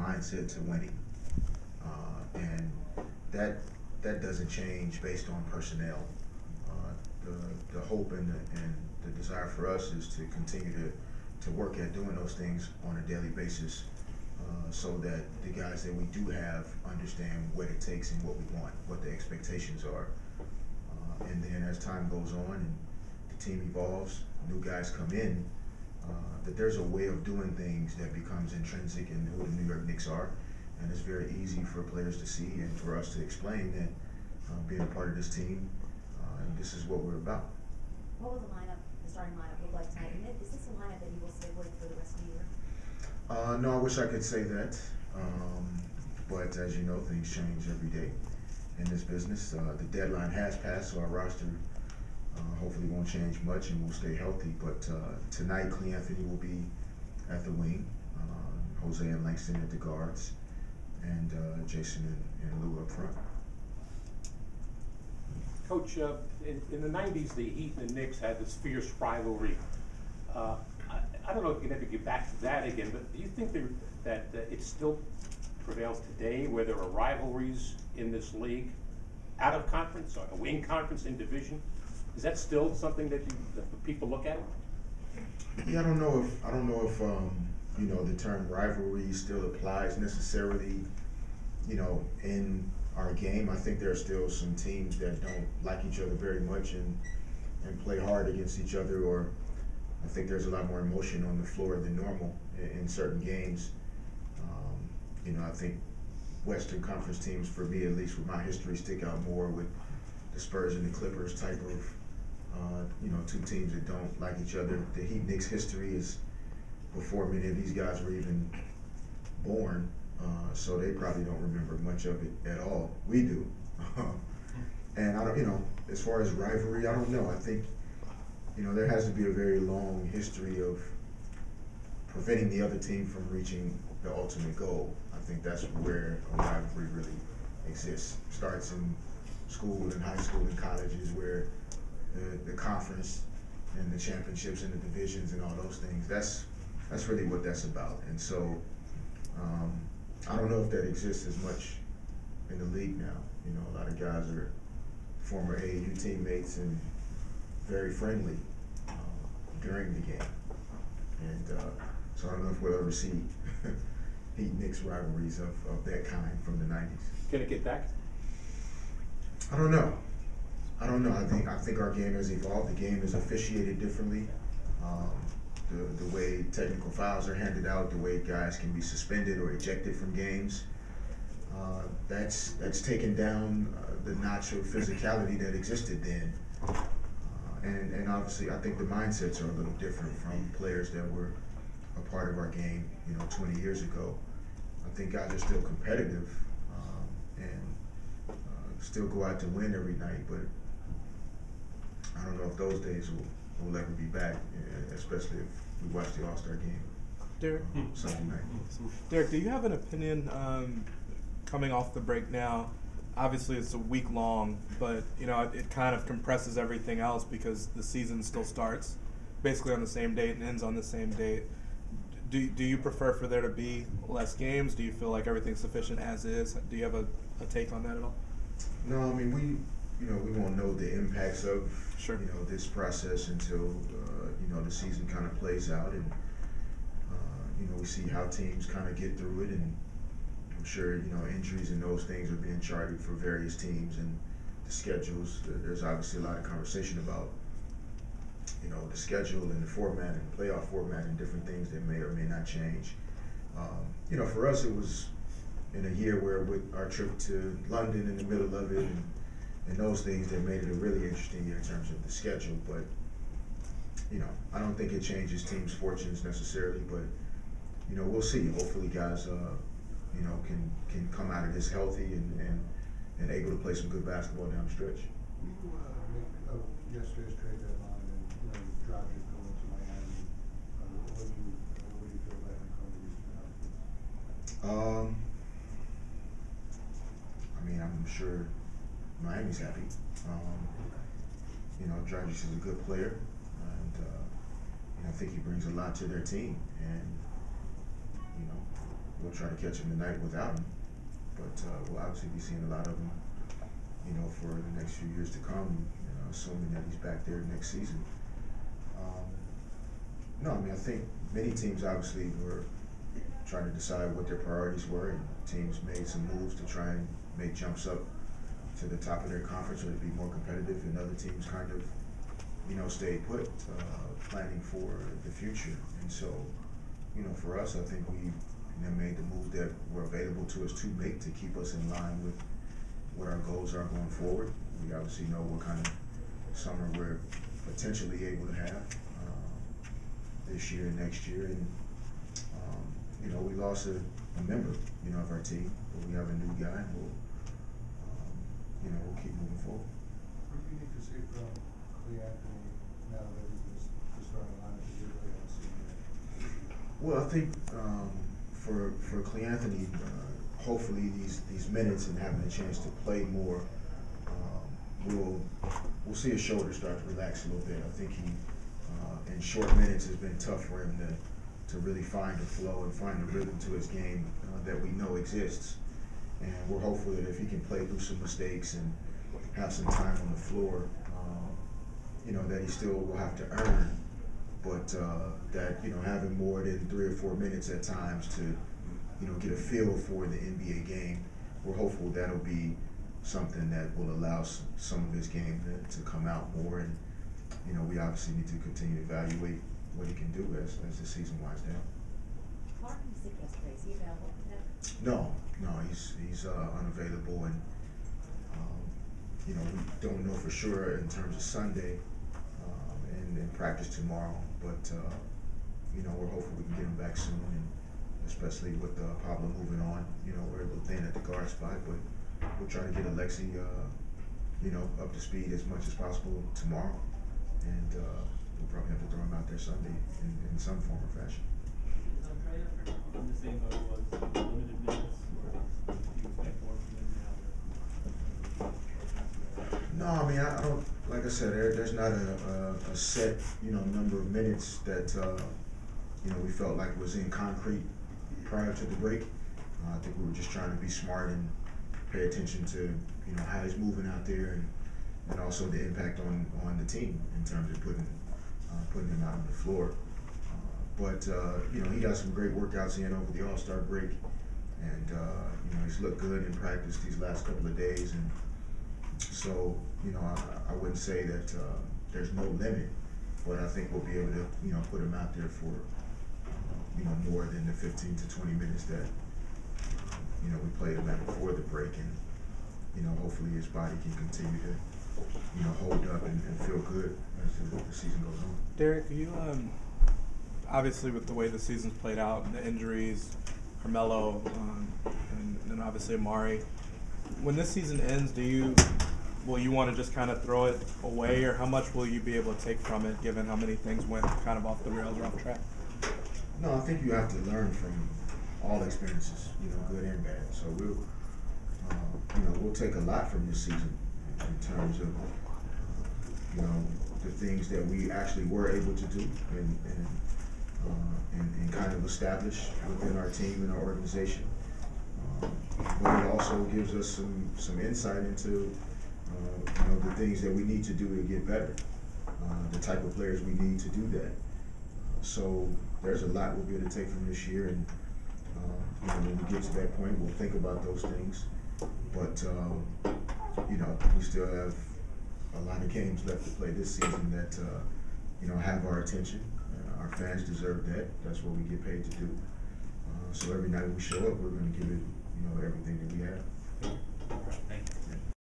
mindset to winning, and that doesn't change based on personnel. The hope and the desire for us is to continue to work at doing those things on a daily basis, so that the guys that we do have understand what it takes and what we want, what the expectations are. And then as time goes on and the team evolves, new guys come in, that there's a way of doing things that becomes intrinsic in who the New York Knicks are. And it's very easy for players to see and for us to explain that being a part of this team, this is what we're about. What will the starting lineup look like tonight? And is this a lineup that you will stick with for the rest of the year? No, I wish I could say that. But as you know, things change every day in this business. The deadline has passed, so our roster hopefully won't change much and we'll stay healthy. But tonight, Cleanthony will be at the wing, Jose and Langston at the guards, and Jason and Lou up front. Coach, in the 90s, the Heat and the Knicks had this fierce rivalry. I don't know if you can ever get back to that again, but do you think that it still prevails today, where there are rivalries in this league, out of conference, or in conference, in division? Is that still something that people look at? Yeah, I don't know if you know, the term rivalry still applies necessarily, you know, in our game. I think there are still some teams that don't like each other very much and play hard against each other, or I think there's a lot more emotion on the floor than normal in certain games. You know, I think Western Conference teams, for me at least with my history, stick out more with the Spurs and the Clippers type of, you know, two teams that don't like each other. The Heat Knicks history is before many of these guys were even born, so they probably don't remember much of it at all. We do. And I don't, you know, as far as rivalry, I don't know. I think, you know, there has to be a very long history of preventing the other team from reaching the ultimate goal. I think that's where a rivalry really exists. Starts in school and high school and colleges, where the conference and the championships and the divisions and all those things, that's really what that's about. And so I don't know if that exists as much in the league now. You know, a lot of guys are former AAU teammates and very friendly during the game. And so I don't know if we'll ever see Heat Knicks rivalries of that kind from the 90s. Can it get back? I don't know. I think our game has evolved. The game is officiated differently. The way technical fouls are handed out, the way guys can be suspended or ejected from games, that's taken down the notch of physicality that existed then. And obviously, I think the mindsets are a little different from players that were a part of our game, you know, 20 years ago. I think guys are still competitive and still go out to win every night, but I don't know if those days will ever be back, especially if we watch the All-Star game Derek, Sunday night. Derek, do you have an opinion coming off the break now? Obviously, it's a week long, but you know it kind of compresses everything else because the season still starts basically on the same date and ends on the same date. Do you prefer for there to be less games? Do you feel like everything's sufficient as is? Do you have a take on that at all? No, I mean we won't know the impacts of Sure. you know, this process until you know, the season kind of plays out, and you know, we see how teams kind of get through it, and I'm sure, you know, injuries and those things are being charted for various teams and the schedules. There's obviously a lot of conversation about, you know, the schedule and the format and the playoff format and different things that may or may not change. You know, for us, it was in a year where with our trip to London in the middle of it and those things that made it a really interesting year in terms of the schedule. But, you know, I don't think it changes teams' fortunes necessarily, but, you know, we'll see. Hopefully guys, you know, can come out of this healthy and able to play some good basketball down the stretch. Yesterday's trade deadline and, you know, Dragic going to Miami. What do you feel about him coming to Houston? I mean, I'm sure Miami's happy. You know, Dragic is a good player, and you know, I think he brings a lot to their team. And you know, we'll try to catch him tonight without him. But we'll obviously be seeing a lot of him, you know, for the next few years to come, you know, assuming that he's back there next season. No, I mean, I think many teams obviously were trying to decide what their priorities were, and teams made some moves to try and make jumps up to the top of their conference or to be more competitive, and other teams kind of, you know, stayed put, planning for the future. And so, you know, for us, I think we made the moves that were available to us to make to keep us in line with what our goals are going forward. We obviously know what kind of summer we're potentially able to have this year and next year. And, you know, we lost a member, you know, of our team, but we have a new guy, and we'll, you know, we'll keep moving forward. What do you need to see from Cleanthony now that he's the starting lineup that you really haven't seen yet? Well, I think for Cleanthony, hopefully these minutes and having a chance to play more, we'll see his shoulder start to relax a little bit. I think he in short minutes has been tough for him to really find the flow and find the rhythm to his game that we know exists. And we're hopeful that if he can play through some mistakes and have some time on the floor, you know, that he still will have to earn, but that, you know, having more than 3 or 4 minutes at times to, you know, get a feel for the NBA game, we're hopeful that'll be something that will allow some of his game to come out more. And, you know, we obviously need to continue to evaluate what he can do as the season winds down. Clark was sick yesterday. Is he available today? No, he's unavailable, and you know, we don't know for sure in terms of Sunday and practice tomorrow, but you know, we're hopeful we can get him back soon, and especially with Pablo moving on, you know, we're a little thin at the guard spot, but we'll try to get Alexi, you know, up to speed as much as possible tomorrow, and we'll probably have to throw him out there Sunday in some form or fashion. In the same boat was limited minutes, or do you expect more from them now? No, I mean, I don't, like I said, there's not a set, you know, number of minutes that, you know, we felt like was in concrete prior to the break. I think we were just trying to be smart and pay attention to, you know, how he's moving out there, and also the impact on the team in terms of putting him out on the floor. But you know, he got some great workouts in over the All-Star break, and you know, he's looked good in practice these last couple of days, and so, you know, I wouldn't say that there's no limit, but I think we'll be able to, you know, put him out there for you know, more than the 15 to 20 minutes that you know, we played him at before the break, and you know, hopefully his body can continue to, you know, hold up and feel good as the season goes on. Derek, you obviously with the way the season's played out, the injuries, Carmelo, and obviously Amari, when this season ends, will you want to just kind of throw it away, or how much will you be able to take from it, given how many things went kind of off the rails or off track? No, I think you have to learn from all experiences, you know, good and bad. So we'll, you know, we'll take a lot from this season in terms of, you know, the things that we actually were able to do and kind of establish within our team and our organization. But it also gives us some insight into, you know, the things that we need to do to get better, the type of players we need to do that. So there's a lot we'll be able to take from this year, and you know, when we get to that point, we'll think about those things. But you know, we still have a lot of games left to play this season that you know, have our attention. Our fans deserve that. That's what we get paid to do. So every night we show up, we're going to give it, you know, everything that we have. All right, thank you. Yeah.